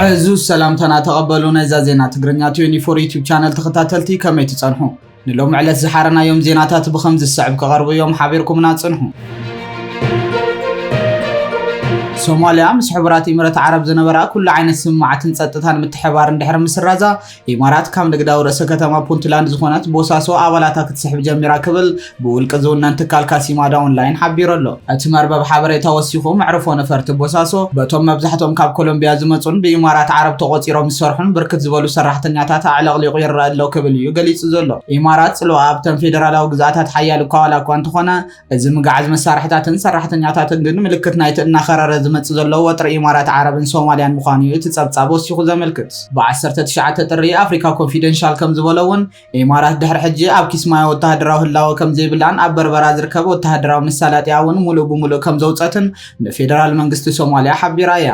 عزوز سلامتنا تقبلونا إذا زينات تقرنيا 24 يوتيوب شانل تخطاتلتي كما يتصنحوا نلوم على زحارنا يوم زيناتات بخمس السعب كغرب يوم حبيركم ناتصنحوا سوماليا مس حبرات إمارات عرب زنبرا كل عين السماعات نصتتان متحوار اندحر مسرازا إمارات كام دغداو رأس كتما بونتلاند زخونات بوساسو أولاتا كتسحب جميرا كبل بولق زونا انتقال كاسيما اونلاين حبيرلو اتمر بحبريتا وسيخو معرفو نفرت بوساسو بتوم مبزحتهم كاب كولومبيا زمصون بإمارات عرب تقوصيرو مسرحون بركت زبلو سراحتنياتات علقليق يرادلو كبليو غليص زلو إمارات صلو ابتن فيدرالو غزاتات حيالو كوالا كوانت خونا از مغعز مسارحتاتن سراحتنياتاتن ግን ምልክት ናይት እናኸራረ ዝመጽ ዘሎ ወጥሪ ኢማራት ዓረብን ሶማሊያን ምዃኑ የተጻጻቦ ሲኹ ዘመልክት በ19 ጥሪ አፍሪካ ኮንፊደንሻል ከም ዝበለውን ኢማራት ድሕሪ ሕጂ ኣብ ኪስማያ ወተሃደራዊ ህላወ ከም ዘይብላን ኣብ በርበራ ዝርከብ ወተሃደራዊ መሳለጥያውን ሙሉ ብሙሉ ከም ዘውፀትን ንፌደራል መንግስቲ ሶማሊያ ሓቢራያ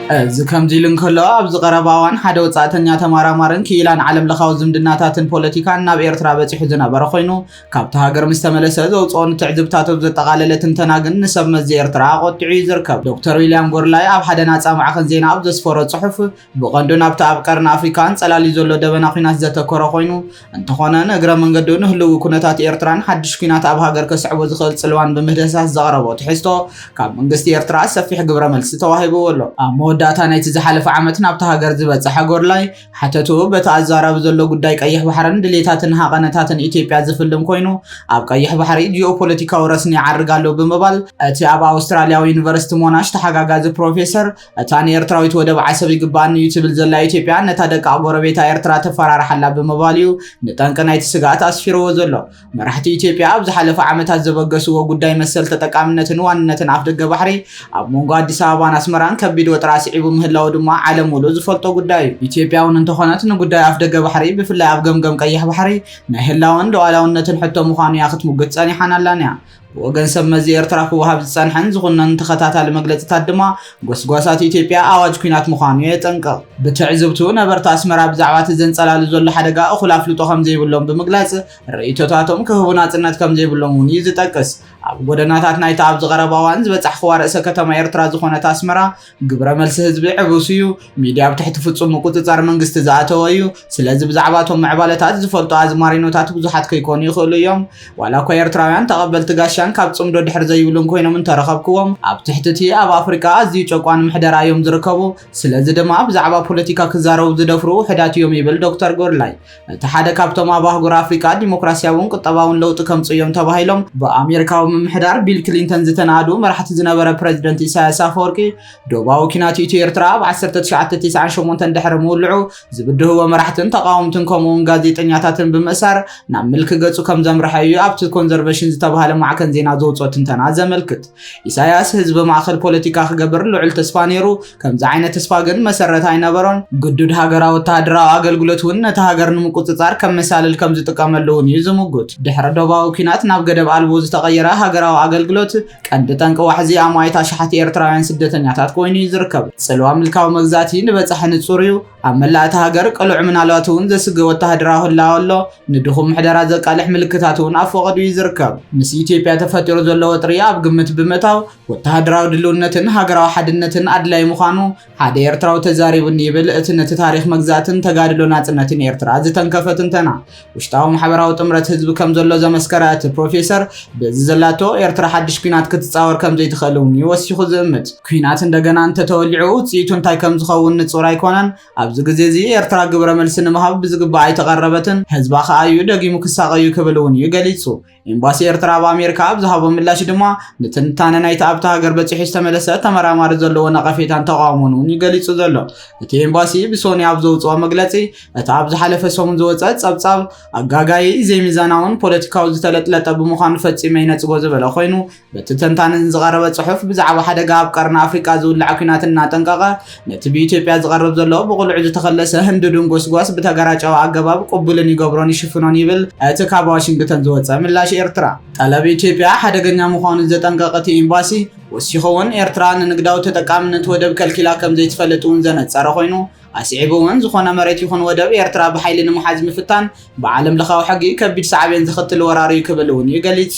از كم زيلن كله أبز قرباوان حدا وصاتنيا تمارامارن كيلان عالم لخاو زمدناتاتن بوليتيكان ناب إيرترا بتحزنا برخوينو كابتها هاجر مستملسة زوجون تعذبتاتو بزتقالة تنتناجن نسب مزي إيرترا قد تعيز ركب دكتور ويليام غورلاي أب حدا ناس مع خنزينا أب زسفورة صحف بقندون أب تاب قرن أفريقيان سلالي زلوا دبنا خيناس زت كورخوينو أنت خوانا نجرا من قدون هلو كونتات إيرتران حدش كينات أب هاجر كسعب وزخل سلوان بمهدسات زغربات حستو كاب من قصدي إيرترا سفيح جبر ملس تواهبه ولا وداتا نايت زحلف عمتنا بتها هاجر زبصح غورلاي حتتو بتعزارب زلو ጉዳይ ቀይሕ ባህርን ድሌታትን ሃቀነታትን ኢትዮጵያ ዝፍልም ኮይኑ ኣብ ቀይሕ ባህሪ ጂኦፖለቲካዊ ረስኒ ያርጋለው በመባል እቲ ኣብ አውስትራሊያዊ ዩኒቨርሲቲ ሞናሽ ተሓጋጋዚ ፕሮፌሰር እታን ኤርትራዊት ወደብ ዓሰብ ይግባን ዩቲብል ዘላ ኢትዮጵያ ነታደቃ ጎረቤታ ኤርትራ ተፈራራሐላ በመባልዩ ንጠንቀናይት ስጋት አስፊረው ዘሎ መራሕቲ ኢትዮጵያ ኣብ ዝሓለፈ ዓመታት ዘበገሱዎ ጉዳይ መሰል ተጠቃምነትን ዋንነትን ኣፍደገ ባህሪ ኣብ ሞንጎ አዲስ አበባን አስመራን ከቢድ ወጥራ ሲዒቡ ምህላው ድማ ዓለም ሙሉ ዝፈልጦ ጉዳይ ኢትዮጵያውን እንተኾነት ንጉዳይ ኣፍደገ ባህሪ بفلا أبغم جم كيه بحري نهلاون دوالون نتنحتو مخاني أخت مقتصاني حنالانيا وجن سمزي إرتراف وهاب السنحن زغنا انتخطات على مجلس التقدمة قصقصات إثيوبيا أواج كينات مخانية تنقل بتعزبتو نبرت أسمرا بزعوات الزنسال على زول حدقة أخلاف لطوهم زي بلهم بمجلس الرئيتو تاتهم كهبونات النات كم زي بلهم ونيز تكس ودناتات نايت عبد غرباوانز بتحخوار سكتما إرترا زخونة أسمرا قبر ملس هزب عبوسيو ميديا بتحت فتصم مقوتزار منقست زعاتويو سلازب زعباتهم معبالتات زفلتو عزمارينوتات بزحات كيكون يخلو يوم ولا كو إرتراوان تقبل تقاشان كاب صمدو دحر زيبلون كوينو من ترخبكوم اب تحتتي اب افريكا ازي چوقوان محدرا يوم زركبو سلازي دما بزعبا بوليتيكا كزارو زدفرو حدات يوم يبل دكتور غورلاي تحاده كابتوم اباغور افريكا ديمقراسياون قطباون لوط كمصيوم تباهيلوم بامريكاو محدار بيل كلينتون زتنادو مرحت زنبره بريزيدنت إساياس أفورقي دوباو كينات إيرترا ب 1998 دحر مولعو زبده هو مرحتن تقاومتن كومون غازيطنياتاتن بمسار نعم ملك غصو كم زمرحيو ابت كونزرفيشن زتباهله معكن زينا زوصوتن تنازه ملكت إساياس حزب ማእከል ፖለቲካ خغبر ልዑል ተስፋ ነይሩ ከምዛ ዓይነት ተስፋ ግን መሰረት አይነበሮን ግዱድ ሃገራዊ ወታደራዊ አገልግሎቱን ነታ ሃገር ንምቁጽጻር ከመሳለል ከም ዝጥቀመሉን ይዝሙጉት ድሕረ ዶባው ኪናት ናብ ገደብ አልቦ ዝተቀየረ ሃገራዊ አገልግሎት ቀንድ ጠንቅ ዋሕዚ አማይታ ሸሓት ኤርትራውያን ስደተኛታት ኮይኑ ይዝርከብ ጽልዋ ምልካው መግዛቲ ንበጽሕ ንጹርዩ ኣብ መላእታ ሃገር ቀልዑ ምናልባቱን ዘስገ ወታደራዊ ህላወሎ ንድኹም ምሕደራ ዘቃልሕ ምልክታቱን ኣፈቀዱ ይዝርከብ ምስ ኢትዮጵያ ተፈጢሩ ዘሎ ወጥሪ ኣብ ግምት ብምታው ወታደራዊ ድልውነትን ሃገራዊ ሓድነትን ኣድላይ ምዃኑ ሓደ ኤርትራዊ ተዛሪቡን ይብል እቲ ነቲ ታሪክ መግዛትን ተጋድሎ ናጽነትን ኤርትራ ዝተንከፈትን ተና ውሽጣዊ ማሕበራዊ ጥምረት ህዝቢ ከም ዘሎ ዘመስከረ እቲ ፕሮፌሰር በዚ ዘላቶ ኤርትራ ሓድሽ ኩናት ክትጻወር ከም ዘይትኸለውን ይወሲኹ ዝእምት ኩናት እንደገና እንተተወሊዑ ውጽኢቱ እንታይ ከም ዝኸውን ንጹር ኣይኮነን ኣብዚ ግዜ እዚ ኤርትራ ግብረ መልሲ ንምሃብ ብዝግባእ ኣይተቐረበትን ህዝባ ከኣዩ ደጊሙ ክሳቀዩ ክብልውን ይገሊጹ ኤምባሲ ኤርትራ በአሜሪካ ብዝሃቦ ምላሽ ድማ ንትንታነ ናይቲ ኣብታ ሃገር በጽሒ ዝተመለሰ ተመራማሪ ዘለዎ ነቐፌታን ተቃውሞን ይገሊጹ ዘሎ እቲ ኤምባሲ ብሶኒ ኣብ ዘውጽኦ መግለጺ እቲ ኣብ ዝሓለፈ ሰሙን ዝወጸ ጸብጻብ ኣጋጋይ ዘይሚዛናውን ፖለቲካዊ ዝተለጥለጠ ብምዃኑ ፈጺመ ይነጽጎ ዝበለ ኮይኑ በቲ ተንታንን ዝቐረበ ጽሑፍ ብዛዕባ ሓደጋ ኣብ ቀርኒ ኣፍሪካ ዝውልዕ ኩናትን እናጠንቀቐ ነቲ ብኢትዮጵያ ዝቐርብ ዘሎ ብቑልዑ ዝተኸለሰ ህንድዱን ጎስጓስ ብተገራጨው ኣገባብ ቅቡልን ይገብሮን ይሽፍኖን ይብል እቲ ካብ ዋሽንግተን ዝወጸ ምላሽ ኤርትራ ጠለብ ኢትዮጵያ ሓደገኛ ምዃኑ ዘጠንቀቐቲ ኤምባሲ ወሲኹውን ኤርትራ ንንግዳዊ ተጠቃምነት ወደብ ከልኪላ ከም ዘይትፈልጥውን ዘነጸረ ኮይኑ ኣስዒቡውን ዝኾነ መሬት ይኹን ወደብ ኤርትራ ብሓይሊ ንምሓዝ ምፍታን ብዓለም ለኻዊ ሕጊ ከቢድ ሳዕቤን ዝኽትል ወራሪ ክብልውን ይገሊጹ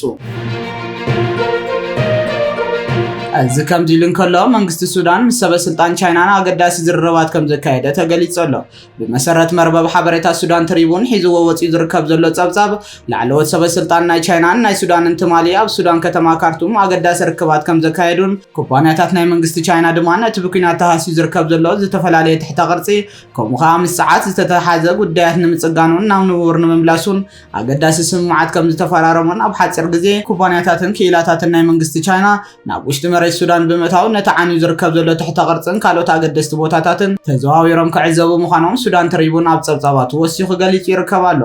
እዚ ከምዚ ኢሉ እንከሎ መንግስቲ ሱዳን ምስ ሰበ ስልጣን ቻይናን አገዳሲ ዝርርባት ከም ዘካየደ ተገሊጹ ኣሎ። ብመሰረት መርበብ ሓበሬታ ሱዳን ትሪቡን ሒዝዎ ወፂኡ ዝርከብ ዘሎ ጸብጻብ ላዕለዎት ሰበ ስልጣን ናይ ቻይናን ናይ ሱዳንን ትማሊ ኣብ ሱዳን ከተማ ካርቱም አገዳሲ ርክባት ከም ዘካየዱን ኩባንያታት ናይ መንግስቲ ቻይና ድማ ነቲ ብኩናት ተሃስዩ ዝርከብ ዘሎ ዝተፈላለየ ትሕተ ቅርጺ ከምኡ ከዓ ምስ ሰዓት ዝተተሓዘ ጉዳያት ንምጽጋኑን ናብ ንቡር ንምምላሱን አገዳሲ ስምምዓት ከም ዝተፈራረሙን ኣብ ሓፂር ግዜ ኩባንያታትን ክኢላታትን ናይ መንግስቲ ቻይና ናብ ውሽጢ መሬት ሱዳን ብምታው ነቲ ዓንዩ ዝርከብ ዘሎ ትሕተ ቅርጽን ካልኦት አገደስቲ ቦታታትን ተዘዋዊሮም ክዕዘቡ ምዃኖም ሱዳን ትሪቡን ኣብ ጸብጻባቱ ወሲኹ ገሊጹ ይርከብ ኣሎ።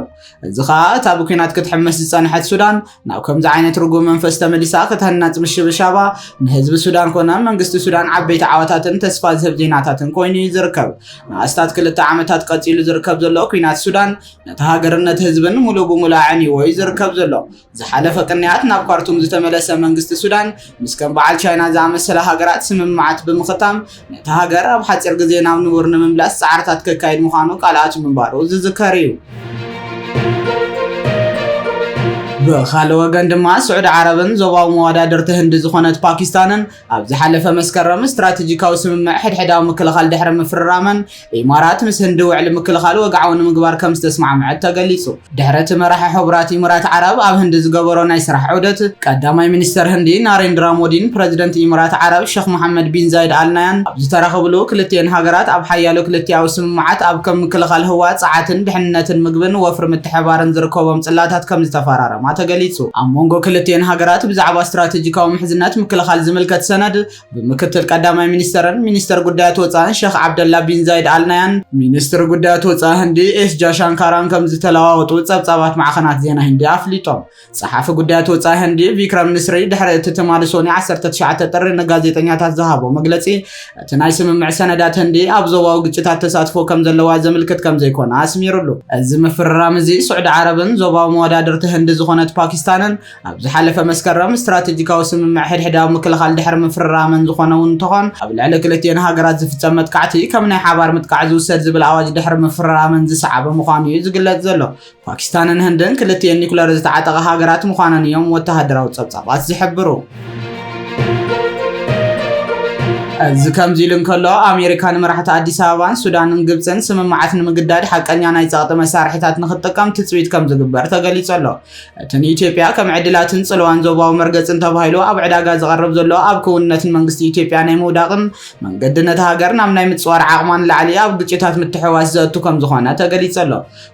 እዚ ከዓ እታ ብኩናት ክትሕመስ ዝጸንሐት ሱዳን ናብ ከምዚ ዓይነት ርጉም መንፈስ ተመሊሳ ክትህናጽ ምሽብሻባ ንህዝቢ ሱዳን ኮነ መንግስቲ ሱዳን ዓበይቲ ዓወታትን ተስፋ ዝህብ ዜናታትን ኮይኑ ዝርከብ። ንኣስታት 2 ዓመታት ቀጺሉ ዝርከብ ዘሎ ኩናት ሱዳን ነቲ ሃገርነት ህዝብን ሙሉእ ብሙሉእ ዓንይዎ ዝርከብ ዘሎ። ዝሓለፈ ቅንያት ናብ ካርቱም ዝተመለሰ መንግስቲ ሱዳን ምስ ከም በዓል ቻይና ዝኣመሰለ ሃገራት ስምምዓት ብምኽታም ነቲ ሃገር ኣብ ሓፂር ግዜ ናብ ንቡር ንምምላስ ጻዕርታት ከካይድ ምዃኑ ቃልኣቱ ምንባሩ ዝዝከር እዩ። بخالو وغن دما سعود عربن زوباو موادادرت هند زخونت باكستانن اب زحلفه مسكرم استراتيجيكاو سممع حدحداو مكلخال دحر مفررامن امارات مس هند وعلى مكلخال وقعون مغبار كم تسمع مع تغليصو دحرت مراح حبرات امارات عرب اب هند زغبرو ناي سراح عودت قداماي مينستر هندي ناريندرا مودين بريزيدنت امارات عرب شيخ محمد بن زايد ال نهيان اب زتراخبلو كلتين هاغرات اب حيالو كلتياو سممعات اب كم مكلخال هوا صعاتن دحننتن مغبن وفر متحبارن زركوبم صلاتات كم زتفرارم تغليصو امونغو كلتين هاغرات بزعبا استراتيجيكاو محزنات مكلخال زملكت سند بمكتل قداماي مينستر غدايات وصان شيخ عبد الله بن زايد ال نهيان مينستر غدايات وصان هندي اس جاشانكاران كم زتلاواوطو صبصابات معخنات زينا هندي افليطوم صحافه غدايات وصان هندي فيكرم نسري دحر تتمالسوني 19 طر نغازيتኛታት زهابو مغلصي تناي سممع سندات هندي ابزواو ግጭታት ተሳትፎ ከም ዘለዋ ዘመልከት ከም ዘይኮነ አስሚሩሉ እዚ መፍረራም እዚ سعود عربን ዞባው መዋዳድርቲ ህንዲ ዝኾነት باكستانن اب زحلفه مسكرم استراتيجيكاو سممع حدحداو مكلخال دحر مفررامن ዝኾነውን ተኾን ኣብ ልዕሊ ክልቲአን ሃገራት ዝፍጸም መጥቃዕቲ ከም ናይ ሓባር መጥቃዕ ዝውሰድ ዝብል ኣዋጅ ድሕር መፍረራመን ዝሰዓበ ምዃኑ እዩ ዝግለጽ ዘሎ። ፓኪስታንን ህንድን ክልቲአን ኒኩለር ዝተዓጠቐ ሃገራት ምዃነን እዮም ወተሃደራዊ ጸብጻባት ዝሕብሩ። እዚ ከምዚ ኢሉ እንከሎ ኣሜሪካን መራሕቲ ኣዲስ ኣበባን ሱዳንን ግብፅን ስምምዓት ንምግዳድ ሓቀኛ ናይ ጸቕጢ መሳርሒታት ንኽጥቀም ትጽቢት ከም ዝግበር ተገሊጹ ኣሎ። እቲ ንኢትዮጵያ ከም ዕድላትን ጽልዋን ዞባዊ መርገጽን ተባሂሉ ኣብ ዕዳጋ ዝቐርብ ዘሎ ኣብ ክውንነትን መንግስቲ ኢትዮጵያ ናይ ምውዳቕን መንገዲ ነቲ ሃገር ናብ ናይ ምጽዋር ዓቕማን ላዕሊ ኣብ ግጭታት ምትሕዋስ ዘእቱ ከም ዝኾነ ተገሊጹ ኣሎ።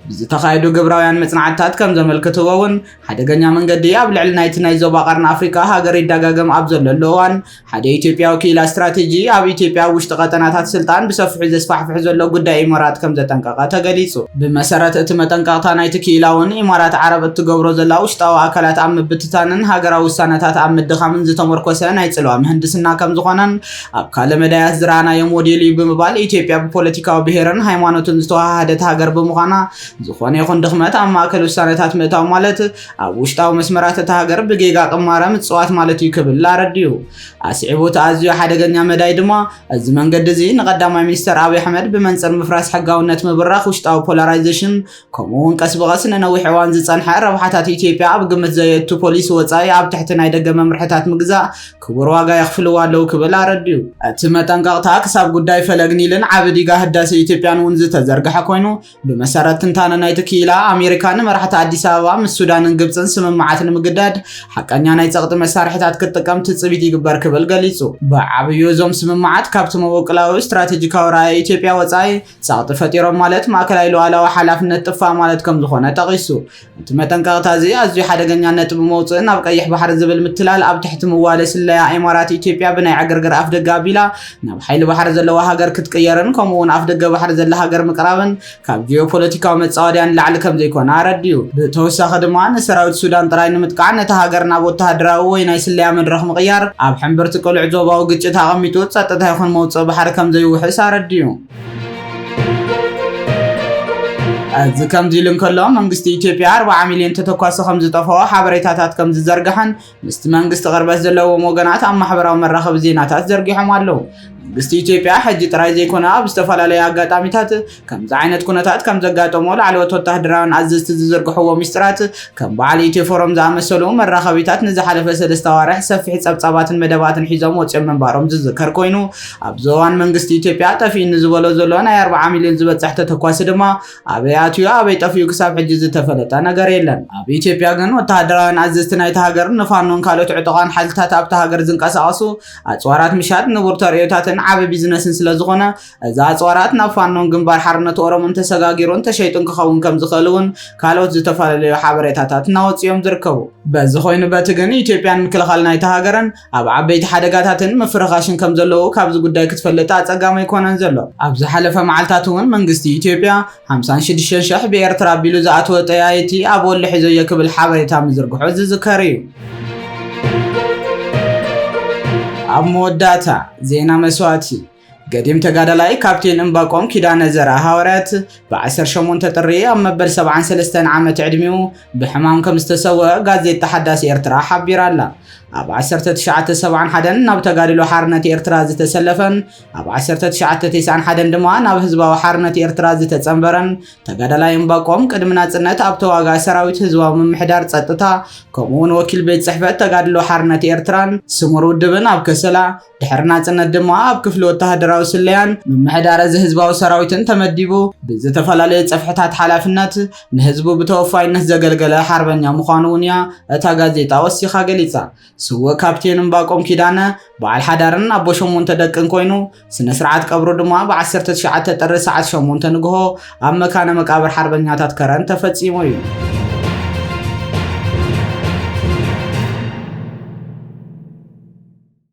ብዝተኻየዱ ግብራውያን መጽናዕትታት ከም ዘመልክትዎ እውን ሓደገኛ መንገዲ ኣብ ልዕሊ ናይቲ ናይ ዞባ ቀርኒ ኣፍሪካ ሃገር ይደጋገም ኣብ ዘለሉ እዋን ሓደ ኢትዮጵያዊ ኪላ ስትራቴጂ ኣብ ኢትዮጵያ ውሽጥ ቀጠናታት ስልጣን ብሰፊሑ ዘስፋሕፍሕ ዘሎ ጉዳይ ኢማራት ከም ዘጠንቀቐ ተገሊጹ። ብመሰረት እቲ መጠንቀቕታ ናይቲ ኪላውን ኢማራት ዓረብ እትገብሮ ዘላ ውሽጣዊ ኣካላት ኣብ ምብትታንን ሃገራዊ ውሳነታት ኣብ ምድኻምን ዝተመርኮሰ ናይ ጽልዋ ምህንድስና ከም ዝኾነን ኣብ ካልእ መዳያት ዝረኣናዮ ሞዴል እዩ ብምባል ኢትዮጵያ ብፖለቲካዊ ብሄርን ሃይማኖትን ዝተዋሃደት ሃገር ብምዃና ዝኾነ ይኹን ድኽመት ኣብ ማእከል ውሳነታት ምእታው ማለት ኣብ ውሽጣዊ መስመራት እቲ ሃገር ብጌጋ ቅማረ ምጽዋት ማለት እዩ ክብል ኣረድዩ። ኣስዒቡ ተኣዝዩ ሓደገኛ መዳይ ድማ እዚ መንገዲ እዚ ንቀዳማይ ሚኒስተር አብይ አሕመድ ብመንጽር ምፍራስ ሕጋውነት ምብራኽ ውሽጣዊ ፖላራይዜሽን ከምኡውን ቀስ በቐስ ንነዊሕ እዋን ዝጸንሐ ረብሓታት ኢትዮጵያ ኣብ ግምት ዘየቱ ፖሊስ ወጻኢ ኣብ ትሕቲ ናይ ደገ መምርሕታት ምግዛእ ክቡር ዋጋ የኽፍልዎ ኣለዉ ክብል ኣረድዩ። እቲ መጠንቀቕታ ክሳብ ጉዳይ ፈለግ ኒልን ዓቢ ዲጋ ህዳሴ ኢትዮጵያን እውን ዝተዘርግሐ ኮይኑ ብመሰረት ትንታነ ናይቲ ኪላ ኣሜሪካን መራሕቲ ኣዲስ ኣበባ ምስ ሱዳንን ግብፅን ስምምዓት ንምግዳድ ሓቀኛ ናይ ጸቕጢ መሳርሒታት ክትጥቀም ትጽቢት ይግበር ክብል ገሊጹ። ብዓብዩ እዞም ስምምዓት ካብቲ መወቅላዊ ስትራቴጂካዊ ራእይ ኢትዮጵያ ወጻኢ ጸቕጢ ፈጢሮም ማለት ማእከላይ ሉዓላዊ ሓላፍነት ጥፋእ ማለት ከም ዝኾነ ጠቒሱ። እቲ መጠንቀቕታ እዚ ኣዝዩ ሓደገኛ ነጥቢ መውፅእ ናብ ቀይሕ ባሕሪ ዝብል ምትላል ኣብ ትሕቲ ምዋለ ስለያ ኢማራት ኢትዮጵያ ብናይ ዕግርግር ኣፍ ደገ ኣቢላ ናብ ሓይሊ ባሕሪ ዘለዋ ሃገር ክትቅየርን ከምኡውን ኣፍ ደገ ባሕሪ ዘላ ሃገር ምቅራብን ካብ ጂኦፖለቲካዊ መጻወድያን ላዕሊ ከም ዘይኮነ ኣረድዩ። ብተወሳኺ ድማ ንሰራዊት ሱዳን ጥራይ ንምጥቃዕ ነቲ ሃገር ናብ ወተሃደራዊ ወይ ናይ ስለያ መድረኽ ምቕያር ኣብ ሕምብርቲ ቅልዕ ዞባዊ ግጭት ኣቐሚጡ ጸጥታ ይኹን መውጽእ ባሕሪ ከም ዘይውሕስ ኣረድዩ። እዚ ከምዚ ኢሉ እንከሎ መንግስቲ ኢትዮጵያ 40 ሚልዮን ተተኳሲ ከም ዝጠፍኦ ሓበሬታታት ከም ዝዘርግሐን ምስቲ መንግስቲ ቅርበት ዘለዎም ወገናት ኣብ ማሕበራዊ መራኸቢ ዜናታት ዘርጊሖም ኣለዉ። መንግስቲ ኢትዮጵያ ሕጂ ጥራይ ዘይኮነ ኣብ ዝተፈላለዩ ኣጋጣሚታት ከምዚ ዓይነት ኩነታት ከም ዘጋጠሞ ላዕለዎት ወተሃደራውን ኣዘዝቲ ዝዝርግሕዎ ሚስጥራት ከም በዓል ኢትዮ ፎረም ዝኣመሰሉ መራኸቢታት ንዝሓለፈ 3 ኣዋርሕ ሰፊሕ ጸብጻባትን መደባትን ሒዞም ወፂኦም ምንባሮም ዝዝከር ኮይኑ ኣብ እዋን መንግስቲ ኢትዮጵያ ጠፊኡ ዝበሎ ዘሎ ናይ 40 ሚልዮን ዝበፅሕ ተተኳሲ ድማ ኣበይ ኣትዩ ኣበይ ጠፊኡ ክሳብ ሕጂ ዝተፈለጠ ነገር የለን። ኣብ ኢትዮጵያ ግን ወተሃደራውን ኣዘዝቲ ናይቲ ሃገር ንፋኖን ካልኦት ዕጡቓን ሓይልታት ኣብቲ ሃገር ዝንቀሳቐሱ ኣጽዋራት ምሻት ንቡር ተርእዮታትን ዓቢ ቢዝነስን ስለዝኾነ እዛ ኣጽዋራት ናብ ፋኖን ግንባር ሓርነት ኦሮሞን ተሰጋጊሮን ተሸይጡን ክኸውን ከም ዝኽእል እውን ካልኦት ዝተፈላለዩ ሓበሬታታት እናወፂኦም ዝርከቡ። በዚ ኮይኑ በቲ ግን ኢትዮጵያን ምክልኻል ናይቲ ሃገርን ኣብ ዓበይቲ ሓደጋታትን ምፍርኻሽን ከም ዘለዉ ካብዚ ጉዳይ ክትፈልጥ ኣጸጋሚ ኣይኮነን ዘሎ። ኣብ ዝሓለፈ መዓልታት እውን መንግስቲ ኢትዮጵያ 56,000 ብኤርትራ ኣቢሉ ዝኣተወ ጠያይቲ ኣብ ወሎ ሒዞዮ ክብል ሓበሬታ ምዝርግሑ ዝዝከር እዩ። ኣብ መወዳእታ ዜና መስዋእቲ ገዲም ተጋዳላይ ካፕቴን እምባቆም ኪዳነ ዘርአ ሃዋርያት ብ18 ጥሪ ኣብ መበል 73 ዓመት ዕድሜኡ ብሕማም ከም ዝተሰውአ ጋዜጣ ሓዳሲ ኤርትራ ሓቢራ ኣላ። ኣብ 1971 ናብ ተጋድሎ ሓርነት ኤርትራ ዝተሰለፈን ኣብ 1991 ድማ ናብ ህዝባዊ ሓርነት ኤርትራ ዝተጸንበረን ተጋዳላይ እምባቆም ቅድሚ ናጽነት ኣብ ተዋጋኢ ሰራዊት ህዝባዊ ምምሕዳር ጸጥታ ከምኡውን ወኪል ቤት ጽሕፈት ተጋድሎ ሓርነት ኤርትራን ስሙር ውድብን ኣብ ከሰላ ድሕሪ ናጽነት ድማ ኣብ ክፍሊ ወተሃደራዊ ስለያን ምምሕዳር ህዝባዊ ሰራዊትን ተመዲቡ ብዝተፈላለየ ጸፍሕታት ሓላፍነት ንህዝቡ ብተወፋይነት ዘገልገለ ሓርበኛ ምዃኑ እውን እያ እታ ጋዜጣ ወሲኻ ገሊጻ። ስወ ካፕቴን እምባቆም ኪዳነ በዓል ሓዳርን ኣቦ 8 ደቅን ኮይኑ ስነ ስርዓት ቀብሩ ድማ ብ19 ጥሪ ሰዓት 8 ንግሆ ኣብ መካነ መቃብር ሓርበኛታት ከረን ተፈጺሙ እዩ።